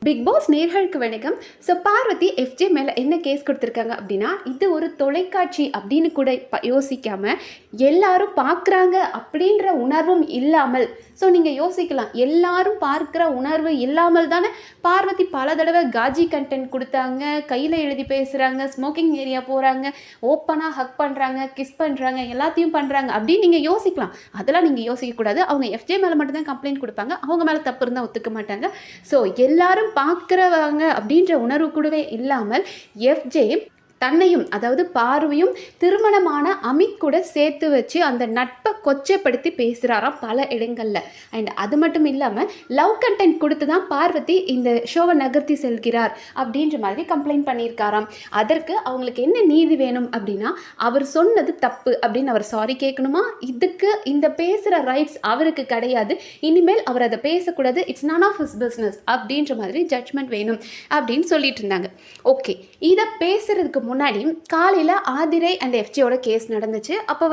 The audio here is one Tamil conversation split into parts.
பிக் பாஸ் நேர்களுக்கு வணக்கம். ஸோ பார்வதி எஃப்ஜே மேலே என்ன கேஸ் கொடுத்துருக்காங்க அப்படின்னா, இது ஒரு தொலைக்காட்சி அப்படின்னு கூட யோசிக்காமல் எல்லாரும் பார்க்குறாங்க அப்படின்ற உணர்வும் இல்லாமல், ஸோ நீங்கள் யோசிக்கலாம், எல்லாரும் பார்க்குற உணர்வு இல்லாமல் தானே பார்வதி பல தடவை காஜி கண்டென்ட் கொடுத்தாங்க, கையில் எழுதி பேசுகிறாங்க, ஸ்மோக்கிங் ஏரியா போகிறாங்க, ஓப்பனாக ஹக் பண்ணுறாங்க, கிஸ் பண்ணுறாங்க, எல்லாத்தையும் பண்ணுறாங்க அப்படின்னு நீங்கள் யோசிக்கலாம். அதெல்லாம் நீங்கள் யோசிக்கக்கூடாது. அவங்க எஃப்ஜே மேலே மட்டும்தான் கம்ப்ளைண்ட் கொடுப்பாங்க, அவங்க மேலே தப்பு இருந்தால் ஒத்துக்க மாட்டாங்க. ஸோ எல்லாரும் பார்க்குறவங்க அப்படின்ற உணர்வு கூடவே இல்லாமல் எஃப்ஜே தன்னையும், அதாவது பார்வையும் திருமணமான அமித் கூட சேர்த்து வச்சு அந்த நட்பை கொச்சைப்படுத்தி பேசுகிறாராம் பல இடங்களில். அண்ட் அது மட்டும் இல்லாமல் லவ் கண்டென்ட் கொடுத்து தான் பார்வதி இந்த ஷோவை நகர்த்தி செல்கிறார் அப்படின்ற மாதிரி கம்ப்ளைண்ட் பண்ணியிருக்காராம். அதற்கு அவங்களுக்கு என்ன நீதி வேணும் அப்படின்னா, அவர் சொன்னது தப்பு அப்படின்னு அவர் சாரி கேட்கணுமா, இதுக்கு இந்த பேசுகிற ரைட்ஸ் அவருக்கு கிடையாது, இனிமேல் அவர் அதை பேசக்கூடாது, it's none of his business அப்படின்ற மாதிரி ஜட்ஜ்மெண்ட் வேணும் அப்படின்னு சொல்லிட்டு இருந்தாங்க. ஓகே, இதை பேசுறதுக்கு முன்னாடி காலையில் ஆதிரை அண்ட் எஃப்ஜேயோட கேஸ் நடந்துச்சு. அப்போ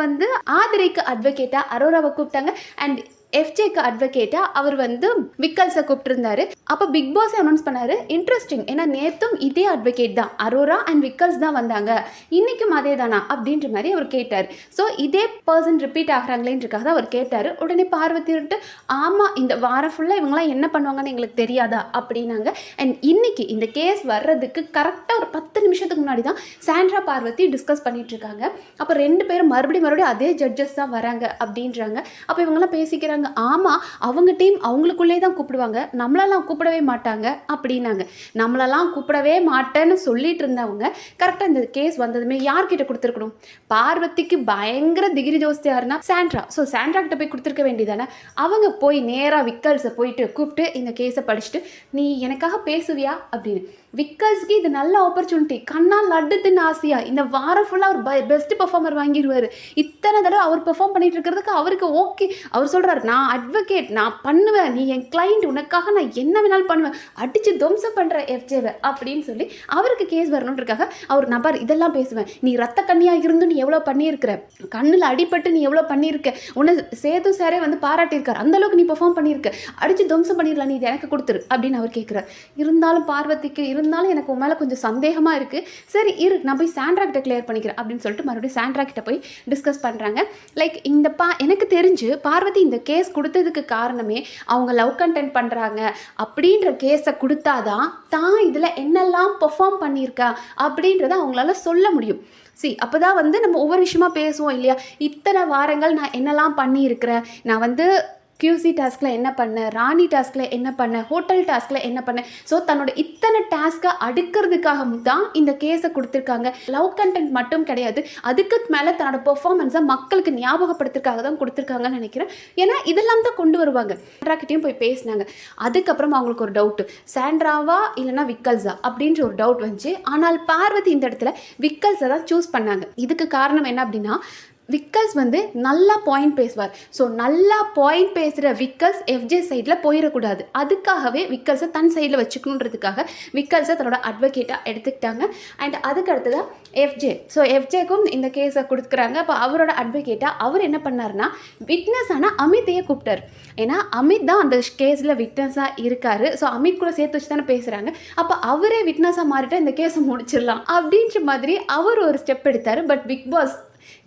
ஆதிரைக்கு அட்வொகேட்டா அரோராவை கூப்பிட்டாங்க அண்ட் எஃப்ஜேக்கு அட்வொகேட்டா அவர் விக்கல்ஸை கூப்பிட்டுருந்தாரு. அப்போ பிக் பாஸ் அனௌன்ஸ் பண்ணாரு, இன்ட்ரெஸ்டிங், ஏன்னா நேற்றும் இதே அட்வொகேட் தான், அரோரா அண்ட் விக்கல்ஸ் தான் வந்தாங்க, இன்னைக்கும் அதே தானா அப்படின்ற மாதிரி அவர் கேட்டார். ஸோ இதே பர்சன் ரிப்பீட் ஆகிறாங்களேன்றக்காக தான் அவர் கேட்டார். உடனே பார்வதி விட்டு, ஆமாம், இந்த வாரம் ஃபுல்லாக இவங்களாம் என்ன பண்ணுவாங்கன்னு எங்களுக்கு தெரியாதா அப்படின்னாங்க. அண்ட் இன்னைக்கு இந்த கேஸ் வர்றதுக்கு கரெக்டாக ஒரு 10 நிமிஷத்துக்கு முன்னாடி தான் சாண்ட்ரா பார்வதி டிஸ்கஸ் பண்ணிட்டு இருக்காங்க. அப்போ 2 பேரும் மறுபடியும் அதே ஜட்ஜஸ் தான் வராங்க அப்படின்றாங்க. அப்போ இவங்கெல்லாம் பேசிக்கிறாங்க, ஆமாம், அவங்க டீம் அவங்களுக்குள்ளே தான் கூப்பிடுவாங்க, நம்மளெல்லாம் கூப்பிடவே மாட்டாங்க அப்படின்னாங்க. நம்மளெல்லாம் கூப்பிடவே மாட்டேன்னு சொல்லிட்டு இருந்தவங்க கரெக்டாக இந்த கேஸ் வந்ததுமே யார்கிட்ட கொடுத்துருக்கணும்? பார்வதிக்கு பயங்கர திகிரி ஜோஸ்தி யாருன்னா சாண்ட்ரா. ஸோ சாண்ட்ரா கிட்ட போய் கொடுத்துருக்க வேண்டியதானே. அவங்க போய் நேராக விக்கல்ஸை போயிட்டு கூப்பிட்டு இந்த கேஸை படிச்சுட்டு, நீ எனக்காக பேசுவியா அப்படின்னு. விக்கல்ஸ்க்கு இது நல்ல ஆப்பர்ச்சுனிட்டி, கண்ணால் லட்டுத்துன்னு ஆசையா இந்த வாரம் ஃபுல்லாக அவர் பெஸ்ட் பெர்ஃபார்மர் வாங்கிடுவார். இத்தனை தடவை அவர் பெர்ஃபார்ம் பண்ணிட்டு இருக்கிறதுக்கு அவருக்கு ஓகே. அவர் சொல்கிறார், நான் அட்வொகேட், நான் பண்ணுவேன், நீ என் கிளைண்ட், உனக்காக நான் என்ன வேணாலும் பண்ணுவேன், அடித்து துவம்சம் பண்ணுற எஃப்ஜேவை அப்படின்னு சொல்லி அவருக்கு கேஸ் வரணுன்றக்காக அவர் நபர் இதெல்லாம் பேசுவேன். நீ ரத்த கண்ணியாக இருந்து நீ எவ்வளோ பண்ணியிருக்கிற, கண்ணில் அடிபட்டு நீ எவ்வளோ பண்ணியிருக்க, உன்னை சேது சாரே பாராட்டியிருக்கார், அந்தளவுக்கு நீ பெர்ஃபார்ம் பண்ணியிருக்க, அடித்து துவம்சம் பண்ணிடலாம், நீ இதை எனக்கு கொடுத்துரு அப்படின்னு அவர் கேட்குறார். இருந்தாலும் பார்வதிக்கு எனக்கு உன் மேலே கொஞ்சம் சந்தேகமாக இருக்குது, சரி இரு, நான் போய் சாண்ட்ரா கிட்ட கிளியர் பண்ணிக்கிறேன் அப்படின்னு சொல்லிட்டு மறுபடியும் சாண்ட்ரா கிட்ட போய் டிஸ்கஸ் பண்ணுறாங்க. லைக் எனக்கு தெரிஞ்சு பார்வதி இந்த கேஸ் கொடுத்ததுக்கு காரணமே அவங்க லவ் கண்டென்ட் பண்ணுறாங்க அப்படின்ற கேஸை கொடுத்தாதான் தான் இதில் என்னெல்லாம் பெர்ஃபார்ம் பண்ணியிருக்கா அப்படின்றத அவங்களால சொல்ல முடியும். அப்போ தான் நம்ம ஒவ்வொரு விஷயமா பேசுவோம் இல்லையா, இத்தனை வாரங்கள் நான் என்னெல்லாம் பண்ணியிருக்கிறேன், நான் கியூசி டாஸ்கில் என்ன பண்ணேன், ராணி டாஸ்கில் என்ன பண்ணேன், ஹோட்டல் டாஸ்கில் என்ன பண்ணேன். ஸோ தன்னோட இத்தனை டாஸ்க்கை அடுக்கிறதுக்காக தான் இந்த கேஸை கொடுத்துருக்காங்க. லவ் கண்டென்ட் மட்டும் கிடையாது, அதுக்கு மேலே தன்னோட பெர்ஃபார்மன்ஸை மக்களுக்கு ஞாபகப்படுத்துறதுக்காக தான் கொடுத்துருக்காங்கன்னு நினைக்கிறேன். ஏன்னா இதெல்லாம் தான் கொண்டு வருவாங்க. சாண்ட்ராக்கிட்டையும் போய் பேசினாங்க. அதுக்கப்புறம் அவங்களுக்கு ஒரு டவுட்டு, சாண்ட்ராவா இல்லைனா விக்கல்ஸா அப்படின்ற ஒரு டவுட் வந்துச்சு. ஆனால் பார்வதி இந்த இடத்துல விக்கல்ஸை தான் சூஸ் பண்ணாங்க. இதுக்கு காரணம் என்ன அப்படின்னா, விக்கல்ஸ் நல்லா பாயிண்ட் பேசுவார். ஸோ நல்லா பாயிண்ட் பேசுகிற விக்கல்ஸ் எஃப்ஜே சைடில் போயிடக்கூடாது, அதுக்காகவே விக்கல்ஸை தன் சைடில் வச்சுக்கணுன்றதுக்காக விக்கல்ஸை தன்னோட அட்வொகேட்டாக எடுத்துக்கிட்டாங்க. அண்ட் அதுக்கு அடுத்ததான் எஃப்ஜே. ஸோ எஃப்ஜேக்கும் இந்த கேஸை கொடுக்குறாங்க. அப்போ அவரோட அட்வொகேட்டாக அவர் என்ன பண்ணார்னா, விட்னஸ் ஆனால் அமித்தையே கூப்பிட்டார். ஏன்னா அமித் தான் அந்த கேஸில் விட்னஸாக இருக்கார். ஸோ அமித் கூட சேர்த்து வச்சு தானே பேசுகிறாங்க. அப்போ அவரே விட்னஸாக மாறிட்டு இந்த கேஸை முடிச்சிடலாம் அப்படின்ற மாதிரி அவர் ஒரு ஸ்டெப் எடுத்தார். பட் பிக் பாஸ்,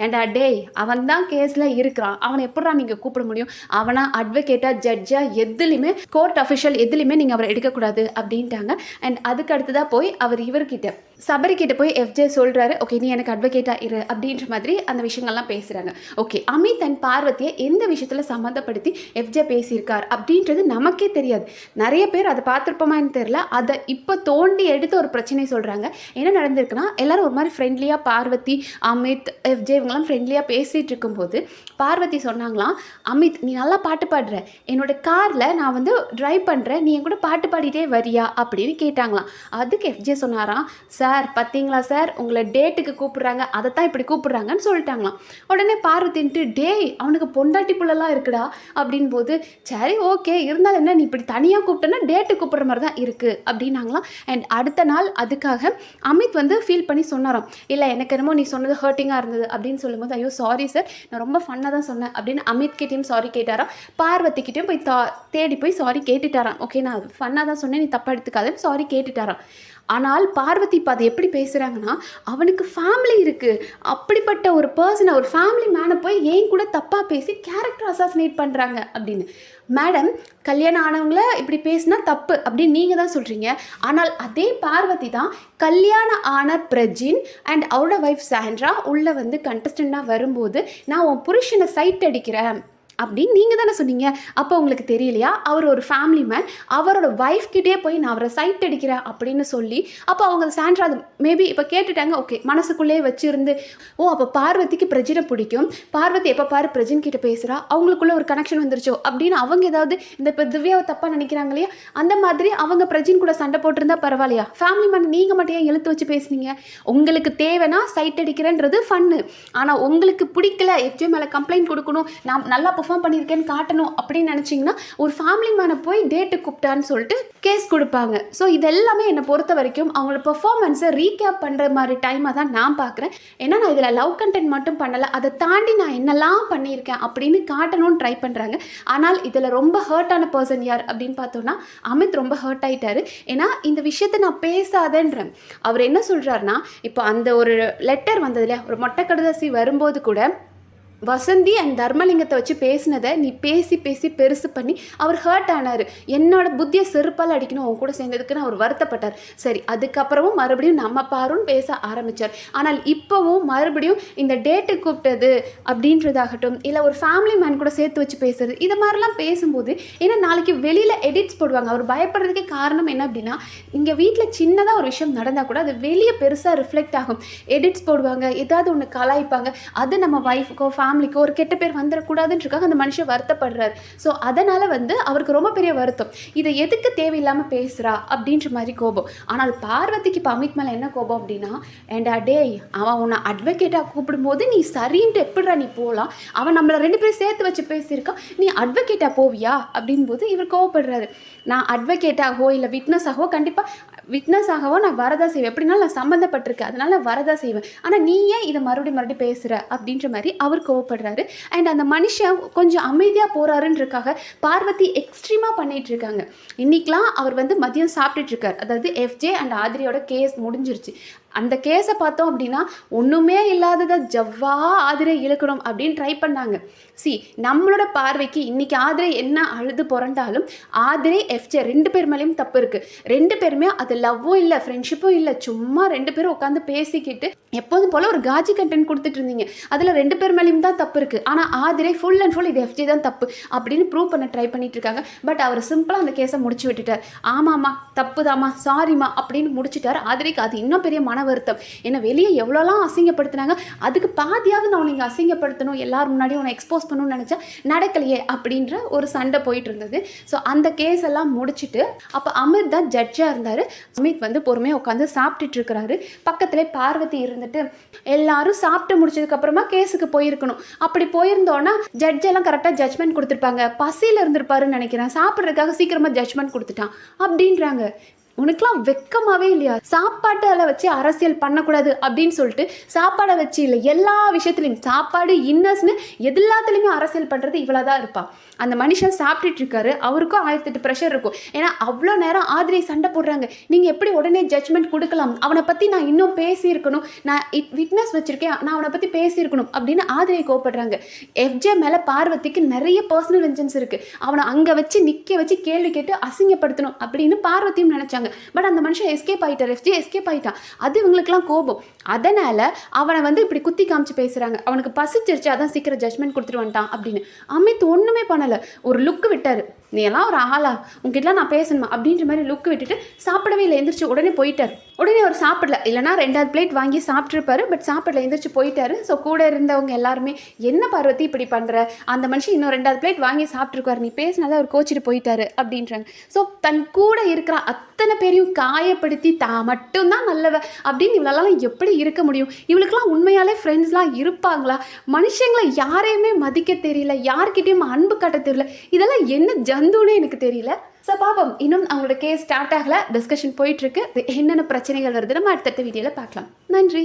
ஏண்டா டேய், அவன் தான் கேஸில் இருக்கிறான், அவனை எப்படா நீங்கள் கூப்பிட முடியும், அவனா அட்வொகேட்டாக, ஜட்ஜாக, எதுலையுமே கோர்ட் அஃபிஷியல் எதுலையுமே நீங்கள் அவரை எடுக்கக்கூடாது அப்படின்ட்டாங்க. அண்ட் அதுக்கு அடுத்ததாக போய் அவர் இவர்கிட்ட சபரிக்கிட்ட போய் எஃப்ஜே சொல்கிறாரு, ஓகே நீ எனக்கு அட்வொகேட்டாக இரு அப்படின்ற மாதிரி அந்த விஷயங்கள்லாம் பேசுகிறாங்க. ஓகே, அமித் அண்ட் பார்வதியை எந்த விஷயத்தில் சம்மந்தப்படுத்தி எஃப்ஜே பேசியிருக்கார் அப்படின்றது நமக்கே தெரியாது. நிறைய பேர் அதை பார்த்துருப்போமான்னு தெரியல. அதை இப்போ தோண்டி எடுத்து ஒரு பிரச்சனை சொல்கிறாங்க. என்ன நடந்திருக்குன்னா, எல்லாரும் ஒரு மாதிரி ஃப்ரெண்ட்லியாக பார்வதி, அமித், எஃப்ஜே இவங்கெல்லாம் ஃப்ரெண்ட்லியாக பேசிகிட்டு இருக்கும்போது பார்வதி சொன்னாங்களாம், அமித் நீ நல்லா பாட்டு பாடுற, என்னோட காரில் நான் ட்ரைவ் பண்ணுறேன், நீ என் கூட பாட்டு பாடிட்டே வரியா அப்படின்னு கேட்டாங்களாம். அதுக்கு எஃப்ஜே சொன்னாராம், சார் சார் பார்த்தீங்களா சார் உங்களை டேட்டுக்கு கூப்பிடுறாங்க, அதை தான் இப்படி கூப்பிடுறாங்கன்னு சொல்லிட்டாங்களாம். உடனே பார்வதின்ட்டு டேய் அவனுக்கு பொண்டாட்டி புள்ளலாம் இருக்குடா அப்படின் போது சரி ஓகே இருந்தாலும் என்ன நீ இப்படி தனியாக கூப்பிட்டேன்னா டேட்டு கூப்பிட்ற மாதிரி தான் இருக்குது அப்படின்னாங்களாம். அண்ட் அடுத்த நாள் அதுக்காக அமித் வந்து ஃபீல் பண்ணி சொன்னாராம், இல்லை எனக்கு என்னமோ நீ சொன்னது ஹர்ட்டிங்காக இருந்தது அப்படின்னு சொல்லும்போது ஐயோ சாரி சார் நான் ரொம்ப ஃபன்னாக தான் சொன்னேன் அப்படின்னு அமித் கிட்டேயும் சாரி கேட்டாராம். பார்வதிக்கிட்டையும் போய் தேடி போய் சாரி கேட்டுட்டாராம். ஓகே நான் ஃபன்னாக தான் சொன்னேன் நீ தப்பாக எடுத்துக்காதுன்னு சாரி கேட்டுட்டாராம். ஆனால் பார்வதி இப்போ அதை எப்படி பேசுகிறாங்கன்னா அவனுக்கு ஃபேமிலி இருக்குது, அப்படிப்பட்ட ஒரு பர்சனை ஒரு ஃபேமிலி மேனை போய் ஏன் கூட தப்பாக பேசி கேரக்டர் அசாசினேட் பண்ணுறாங்க அப்படின்னு. மேடம் கல்யாணம் ஆனவங்கள இப்படி பேசினா தப்பு அப்படின்னு நீங்கள் தான் சொல்கிறீங்க, ஆனால் அதே பார்வதி தான் கல்யாணம் ஆன பிரஜின் அண்ட் அவரோட ஒய்ஃப் சாண்ட்ரா உள்ளே வந்து கண்டஸ்டண்ட்டாக வரும்போது நான் உன் புருஷனை சைட் அடிக்கிறேன் அப்படின்னு நீங்கள் தானே சொன்னீங்க. அப்போ உங்களுக்கு தெரியலையா அவர் ஒரு ஃபேமிலி மேன், அவரோட ஒய்ஃப் கிட்டே போய் நான் அவரை சைட் அடிக்கிறேன் அப்படின்னு சொல்லி அப்போ அவங்க சாண்ட்ரா அது மேபி இப்போ கேட்டுட்டாங்க. ஓகே மனசுக்குள்ளே வச்சுருந்து ஓ அப்போ பார்வதிக்கு பிரஜினை பிடிக்கும், பார்வதி எப்போ பாரு பிரஜின் கிட்ட பேசுகிறா அவங்களுக்குள்ள ஒரு கனெக்ஷன் வந்துருச்சோ அப்படின்னு அவங்க ஏதாவது இந்த இப்போ திவ்யாவை தப்பாக நினைக்கிறாங்க இல்லையா, அந்த மாதிரி அவங்க பிரஜின் கூட சண்டை போட்டிருந்தா பரவாயில்லையா, ஃபேமிலி மேன் நீங்கள் மட்டும் ஏன் இழுத்து வச்சு பேசுனீங்க. உங்களுக்கு தேவைன்னா சைட் அடிக்கிறேன்றது ஃபன்னு, ஆனால் உங்களுக்கு பிடிக்கல எஃப்ஜே மேலே கம்ப்ளைண்ட் கொடுக்கணும் நான் நல்லா பெர்ஃபார்ம் பண்ணியிருக்கேன்னு காட்டணும் அப்படின்னு நினச்சிங்கன்னா ஒரு ஃபேமிலி மேனை போய் டேட்டு கூப்பிட்டான்னு சொல்லிட்டு கேஸ் கொடுப்பாங்க. ஸோ இதெல்லாமே என்னை பொறுத்த வரைக்கும் அவங்களோட பெர்ஃபார்மன்ஸை ரீகேப் பண்ணுற மாதிரி டைமாக தான் நான் பார்க்குறேன். ஏன்னா நான் இதில் லவ் கண்டென்ட் மட்டும் பண்ணலை, அதை தாண்டி நான் என்னெல்லாம் பண்ணியிருக்கேன் அப்படின்னு காட்டணும்னு ட்ரை பண்ணுறாங்க. ஆனால் இதில் ரொம்ப ஹர்ட்டான பர்சன் யார் அப்படின்னு பார்த்தோன்னா அமித் ரொம்ப ஹர்ட் ஆகிட்டாரு. ஏன்னா இந்த விஷயத்தை நான் பேசாதேன்றேன். அவர் என்ன சொல்கிறாருன்னா இப்போ அந்த ஒரு லெட்டர் வந்தது இல்லையா, ஒரு மொட்டை கடுதாசி வரும்போது கூட வசந்தி அண்ட் தர்மலிங்கத்தை வச்சு பேசினதை நீ பேசி பேசி பெருசு பண்ணி அவர் ஹர்ட் ஆனார். என்னோட புத்தியை செருப்பால் அடிக்கணும் அவங்க கூட சேர்ந்ததுக்குன்னு அவர் வருத்தப்பட்டார். சரி அதுக்கப்புறமும் மறுபடியும் நம்ம பாருன்னு பேச ஆரம்பித்தார். ஆனால் இப்போவும் மறுபடியும் இந்த டேட்டு கூப்பிட்டது அப்படின்றதாகட்டும் இல்லை ஒரு ஃபேமிலி மேன் கூட சேர்த்து வச்சு பேசுறது இது மாதிரிலாம் பேசும்போது ஏன்னா நாளைக்கு வெளியில் எடிட்ஸ் போடுவாங்க. அவர் பயப்படுறதுக்கே காரணம் என்ன அப்படின்னா இங்கே வீட்டில் சின்னதாக ஒரு விஷயம் நடந்தால் கூட அது வெளியே பெருசாக ரிஃப்ளெக்ட் ஆகும். எடிட்ஸ் போடுவாங்க, ஏதாவது ஒன்று கலாய்ப்பாங்க, அது நம்ம ஒய்ஃபுக்கோ ஃபேமிலிக்கு ஒரு கெட்ட பேர் வந்துடக்கூடாதுன்றக்காக அந்த மனுஷன் வருத்தப்படுறாரு. ஸோ அதனால் வந்து அவருக்கு ரொம்ப பெரிய வருத்தம், இதை எதுக்கு தேவையில்லாமல் பேசுகிறா அப்படின்ற மாதிரி கோபம். ஆனால் பார்வதிக்கு இப்போ அமித் மேலே என்ன கோபம் அப்படின்னா ஏண்டா டேய் அவன் உன்னை அட்வொகேட்டாக கூப்பிடும்போது நீ சரின்ட்டு எப்படிடா நீ போகலாம், அவன் நம்மளை 2 பேரும் சேர்த்து வச்சு பேசியிருக்கான், நீ அட்வொகேட்டாக போவியா அப்படின் போது இவர் கோவப்படுறாரு. நான் அட்வொகேட்டாகவோ இல்லை விட்னஸாகவோ கண்டிப்பாக விட்னஸாகவோ நான் வரதா செய்வேன், எப்படினாலும் நான் சம்மந்தப்பட்டிருக்கேன் அதனால் நான் வரதா செய்வேன், ஆனால் நீ ஏன் இதை மறுபடியும் பேசுகிற அப்படின்ற மாதிரி அவர் கோவப்படுறாரு. அண்ட் அந்த மனுஷன் கொஞ்சம் அமைதியாக போகிறாருன்றக்காக பார்வதி எக்ஸ்ட்ரீமாக பண்ணிகிட்டு இருக்காங்க. இன்றைக்கெலாம் அவர் வந்து மதியம் சாப்பிட்டுட்டு இருக்கார், அதாவது எஃப்ஜே அண்ட் ஆதிரியோட கேஸ் முடிஞ்சிருச்சு. அந்த கேஸை பார்த்தோம் அப்படின்னா ஒன்றுமே இல்லாததை ஜவ்வா ஆதிரை இழுக்கணும் அப்படின்னு ட்ரை பண்ணாங்க. நம்மளோட பார்வைக்கு இன்றைக்கி ஆதிரை என்ன அழுது புரண்டாலும் ஆதிரை எஃப்ஜே 2 பேர் மேலேயும் தப்பு இருக்குது. 2 பேருமே அது லவ்வும் இல்லை ஃப்ரெண்ட்ஷிப்பும் இல்லை, சும்மா 2 பேரும் உட்காந்து பேசிக்கிட்டு எப்போதும் போல் ஒரு காஜி கண்டென்ட் கொடுத்துட்டு இருந்தீங்க, அதில் 2 பேர் மேலேயும் தான் தப்பு இருக்குது. ஆனால் ஆதிரை ஃபுல் அண்ட் ஃபுல் இது எஃப்ஜே தான் தப்பு அப்படின்னு ப்ரூவ் பண்ண ட்ரை பண்ணிட்டு இருக்காங்க. பட் அவர் சிம்பிளாக அந்த கேஸை முடிச்சு விட்டுட்டார். ஆமாம்மா தப்புதாம்மா சாரிம்மா அப்படின்னு முடிச்சுட்டார். ஆதிரைக்கு அது இன்னும் பெரிய மன வருத்தம். ஏன்னா வெளியே எவ்வளோலாம் அசிங்கப்படுத்தினாங்க, அதுக்கு பாதியாவது நான் உன்னை அசிங்கப்படுத்தணும் எல்லாரும் முன்னாடி உன்னை எக்ஸ்போஸ் பண்ணணும்னு நினச்சா நடக்கலையே அப்படின்ற ஒரு சண்டை போயிட்டு இருந்தது. ஸோ அந்த கேஸ் எல்லாம் முடிச்சுட்டு அப்போ அமித் தான் ஜட்ஜாக இருந்தார். அமித் வந்து பொறுமையாக உட்காந்து சாப்பிட்டுட்டு இருக்கிறாரு. பக்கத்துலேயே பார்வதி இருந்துட்டு எல்லாரும் சாப்பிட்டு முடிச்சதுக்கப்புறமா கேஸுக்கு போயிருக்கணும், அப்படி போயிருந்தோன்னா ஜட்ஜ் எல்லாம் கரெக்டாக ஜட்ஜ்மெண்ட் கொடுத்துருப்பாங்க. பசியில் இருந்திருப்பாருன்னு நினைக்கிறேன், சாப்பிட்றதுக்காக சீக்கிரமாக ஜட்ஜ்மெண்ட் கொடுத்துட்டான் அப்படின்றாங்க. உனக்குலாம் வெக்கமாவே இல்லையா, சாப்பாட்டில் வச்சு அரசியல் பண்ணக்கூடாது அப்படின்னு சொல்லிட்டு சாப்பாடை வச்சு இல்லை எல்லா விஷயத்துலையும் சாப்பாடு இன்னஸ்னு எல்லாத்துலேயுமே அரசியல் பண்ணுறது இவ்வளோ தான் இருப்பாள். அந்த மனுஷன் சாப்பிட்டுட்டு இருக்காரு, அவருக்கும் 1008 ப்ரெஷர் இருக்கும். ஏன்னா அவ்வளோ நேரம் ஆதிரை சண்டை போடுறாங்க, நீங்கள் எப்படி உடனே ஜட்ஜ்மெண்ட் கொடுக்கலாம், அவனை பற்றி நான் இன்னும் பேசியிருக்கணும், நான் விட்னஸ் வச்சுருக்கேன், நான் அவனை பற்றி பேசியிருக்கணும் அப்படின்னு ஆதிரை கோவப்படுறாங்க. எஃப்ஜே மேலே பார்வதிக்கு நிறைய பர்சனல் வெஞ்சன்ஸ் இருக்குது, அவனை அங்கே வச்சு நிற்க வச்சு கேள்வி கேட்டு அசிங்கப்படுத்தணும் அப்படின்னு பார்வதியும் நினச்சாங்க. பட் அந்த மனுஷன் எஸ்கேப் ஆகிட்டார், எஃப்ஜே எஸ்கேப் ஆகிட்டான். அது இவங்களுக்குலாம் கோபம். அதனால் அவனை வந்து இப்படி குத்தி காமிச்சு பேசுகிறாங்க. அவனுக்கு பசிச்சிருச்சு, அதான் சீக்கிரம் ஜட்ஜ்மெண்ட் கொடுத்துட்டு வந்துட்டான் அப்படின்னு. அமித் ஒன்றுமே பண்ணலை, ஒரு லுக்கு விட்டார். நீ எல்லாம் ஒரு ஆளா, உங்ககிட்டலாம் நான் பேசணுமா அப்படின்ற மாதிரி லுக் விட்டுட்டு சாப்பிடவே இல்லை, எந்திரிச்சு உடனே போயிட்டார். உடனே அவர் சாப்பிடல, இல்லைனா 2வது பிளேட் வாங்கி சாப்பிட்ருப்பாரு, பட் சாப்பிடல, எந்திரிச்சு போயிட்டாரு. ஸோ கூட இருந்தவங்க எல்லாருமே என்ன பார்வதி இப்படி பண்ணுற, அந்த மனுஷன் இன்னும் 2வது பிளேட் வாங்கி சாப்பிட்ருக்காரு, நீ பேசினால அவர் கோச்சிட்டு போயிட்டாரு அப்படின்றாங்க. ஸோ தன் கூட இருக்கிற அத்தனை பேரையும் காயப்படுத்தி தான் மட்டும்தான் நல்லவ அப்படின்னு இவளெல்லாம் எப்படி இருக்க முடியும்? இவளுக்கெல்லாம் உண்மையாலே ஃப்ரெண்ட்ஸ்லாம் இருப்பாங்களா? மனுஷங்களை யாரையுமே மதிக்க தெரியல, யார்கிட்டையும் அன்பு காட்ட தெரியல, இதெல்லாம் என்ன ஜந்துன்னே எனக்கு தெரியல. ஸோ பாப்போம், இன்னும் அவங்களோட கேஸ் ஸ்டார்ட் ஆகலை, டிஸ்கஷன் போயிட்டுருக்கு. என்னென்ன பிரச்சனைகள் வருது நம்ம அடுத்தடுத்த வீடியோவில் பார்க்கலாம். நன்றி.